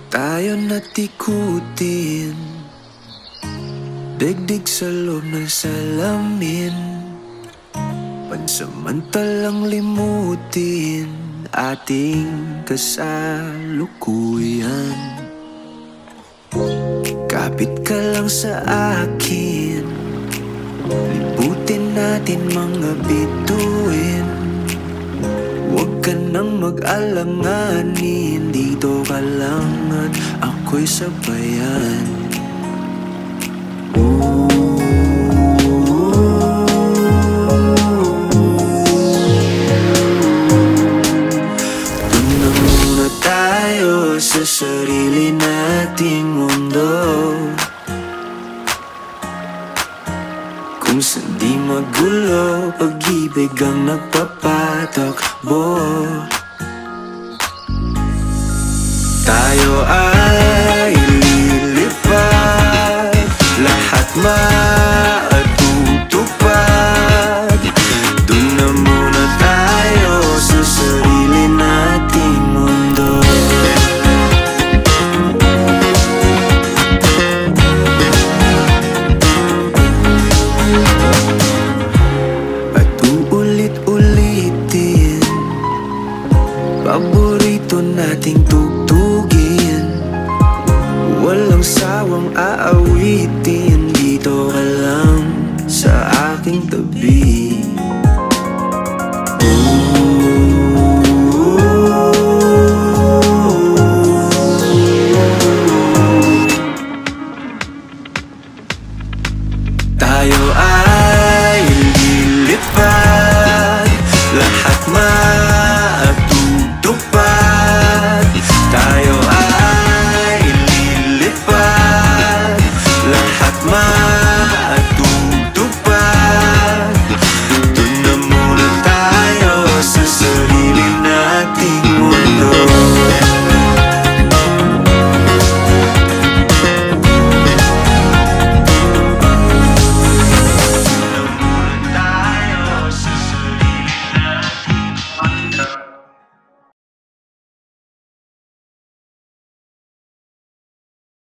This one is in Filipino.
Tayo natikutin, digdig sa loob ng salamin, pansamantalang limutin ating kasalukuyan. Kapit ka lang sa akin, liputin natin mga bituin. Huwag ka nang mag-alanganin, dito ka lang at ako'y sabayan. Doon na muna tayo sa sarili nating mundo, kung saan di magulo, pag-ibig ang nagpapatakbo. Tayo ay lilipad, lahat matutupad. Doon na muna tayo sa sarili nating mundo. At uulit-ulitin, paborito nating tugtugin, walang sawang aawitin, dito ka lang sa aking tabi.